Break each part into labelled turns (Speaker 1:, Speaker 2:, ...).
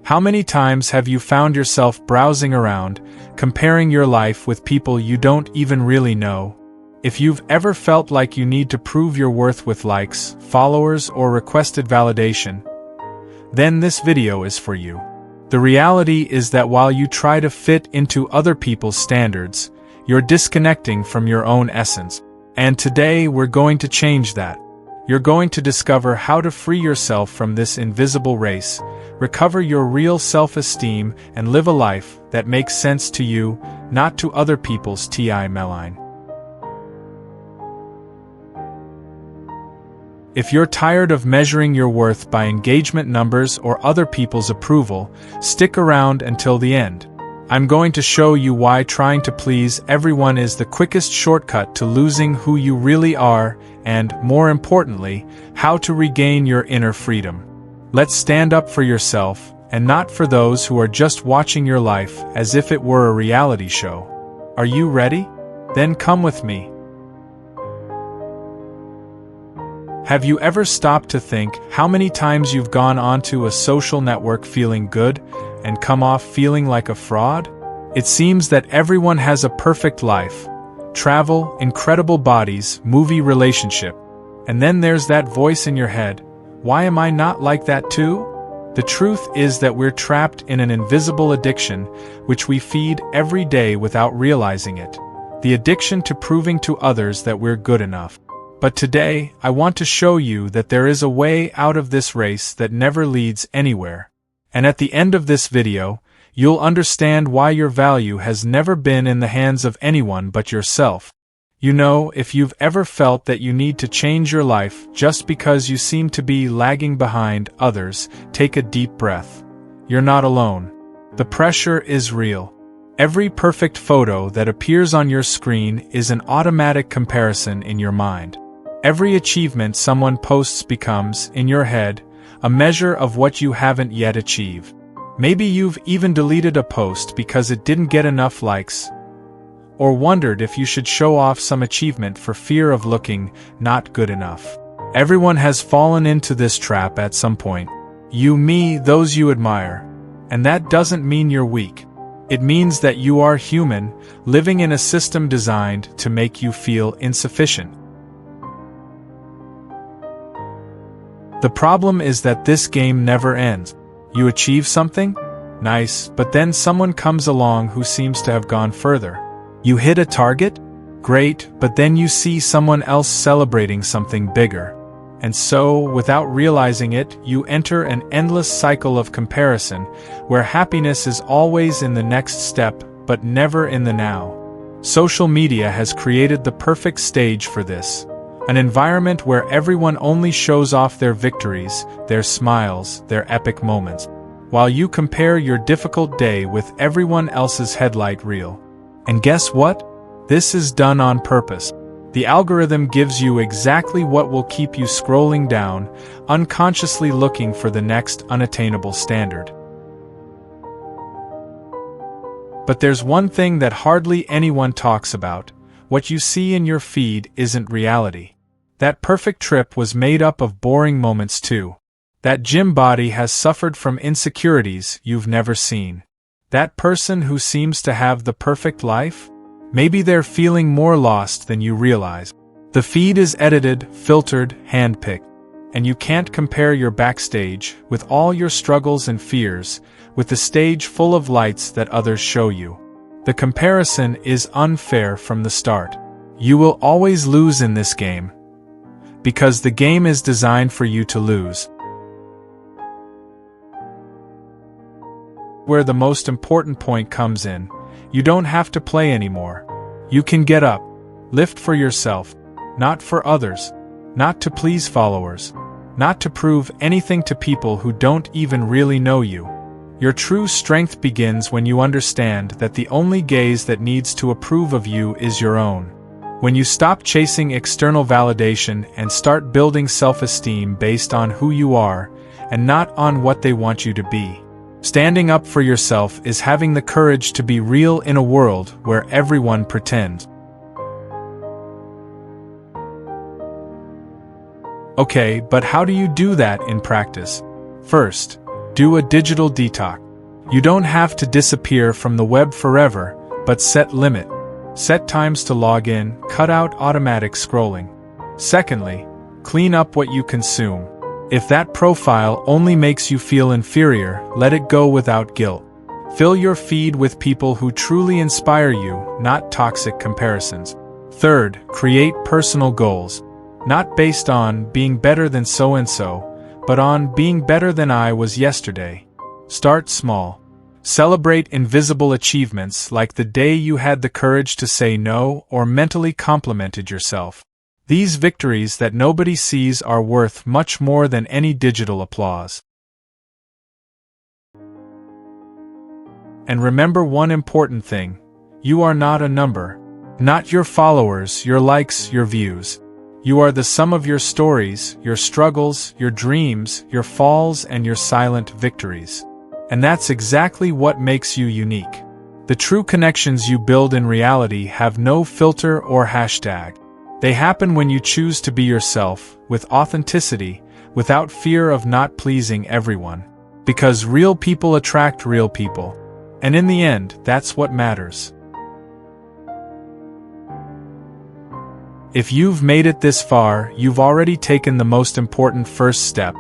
Speaker 1: How many times have you found yourself browsing around, comparing your life with people you don't even really know? If you've ever felt like you need to prove your worth with likes, followers, or requested validation, then this video is for you. The reality is that while you try to fit into other people's standards, you're disconnecting from your own essence. And today we're going to change that. You're going to discover how to free yourself from this invisible race, recover your real self-esteem, and live a life that makes sense to you, not to other people's timeline. If you're tired of measuring your worth by engagement numbers or other people's approval, stick around until the end. I'm going to show you why trying to please everyone is the quickest shortcut to losing who you really are, and, more importantly, how to regain your inner freedom. Let's stand up for yourself, and not for those who are just watching your life as if it were a reality show. Are you ready? Then come with me. Have you ever stopped to think how many times you've gone onto a social network feeling good and come off feeling like a fraud? It seems that everyone has a perfect life, travel, incredible bodies, movie relationship, and then there's that voice in your head, why am I not like that too? The truth is that we're trapped in an invisible addiction which we feed every day without realizing it, the addiction to proving to others that we're good enough. But today, I want to show you that there is a way out of this race that never leads anywhere. And at the end of this video, you'll understand why your value has never been in the hands of anyone but yourself. You know, if you've ever felt that you need to change your life just because you seem to be lagging behind others, take a deep breath. You're not alone. The pressure is real. Every perfect photo that appears on your screen is an automatic comparison in your mind. Every achievement someone posts becomes, in your head, a measure of what you haven't yet achieved. Maybe you've even deleted a post because it didn't get enough likes, or wondered if you should show off some achievement for fear of looking not good enough. Everyone has fallen into this trap at some point. You, me, those you admire. And that doesn't mean you're weak. It means that you are human, living in a system designed to make you feel insufficient. The problem is that this game never ends. You achieve something? Nice, but then someone comes along who seems to have gone further. You hit a target? Great, but then you see someone else celebrating something bigger. And so, without realizing it, you enter an endless cycle of comparison, where happiness is always in the next step, but never in the now. Social media has created the perfect stage for this. An environment where everyone only shows off their victories, their smiles, their epic moments, while you compare your difficult day with everyone else's highlight reel. And guess what? This is done on purpose. The algorithm gives you exactly what will keep you scrolling down, unconsciously looking for the next unattainable standard. But there's one thing that hardly anyone talks about. What you see in your feed isn't reality. That perfect trip was made up of boring moments too. That gym body has suffered from insecurities you've never seen. That person who seems to have the perfect life? Maybe they're feeling more lost than you realize. The feed is edited, filtered, handpicked. And you can't compare your backstage, with all your struggles and fears, with the stage full of lights that others show you. The comparison is unfair from the start. You will always lose in this game, because the game is designed for you to lose. Where the most important point comes in, you don't have to play anymore. You can get up, lift for yourself, not for others, not to please followers, not to prove anything to people who don't even really know you. Your true strength begins when you understand that the only gaze that needs to approve of you is your own. When you stop chasing external validation and start building self-esteem based on who you are, and not on what they want you to be. Standing up for yourself is having the courage to be real in a world where everyone pretends. Okay, but how do you do that in practice? First, Do a digital detox. You don't have to disappear from the web forever, but set limit. Set times to log in, cut out automatic scrolling. Secondly, clean up what you consume. If that profile only makes you feel inferior, let it go without guilt. Fill your feed with people who truly inspire you, not toxic comparisons. Third, create personal goals. Not based on being better than so-and-so, but on being better than I was yesterday. Start small. Celebrate invisible achievements like the day you had the courage to say no or mentally complimented yourself. These victories that nobody sees are worth much more than any digital applause. And remember one important thing: you are not a number. Not your followers, your likes, your views. You are the sum of your stories, your struggles, your dreams, your falls, and your silent victories. And that's exactly what makes you unique. The true connections you build in reality have no filter or hashtag. They happen when you choose to be yourself, with authenticity, without fear of not pleasing everyone. Because real people attract real people. And in the end, that's what matters. If you've made it this far, you've already taken the most important first step.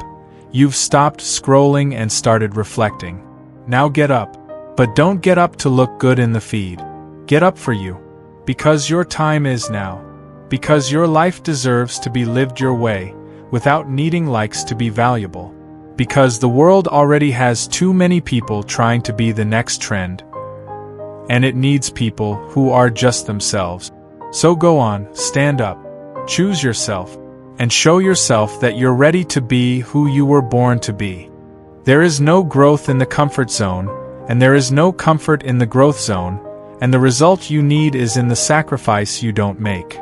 Speaker 1: You've stopped scrolling and started reflecting. Now get up. But don't get up to look good in the feed. Get up for you. Because your time is now. Because your life deserves to be lived your way, without needing likes to be valuable. Because the world already has too many people trying to be the next trend. And it needs people who are just themselves. So go on, stand up, choose yourself, and show yourself that you're ready to be who you were born to be. There is no growth in the comfort zone, and there is no comfort in the growth zone, and the result you need is in the sacrifice you don't make.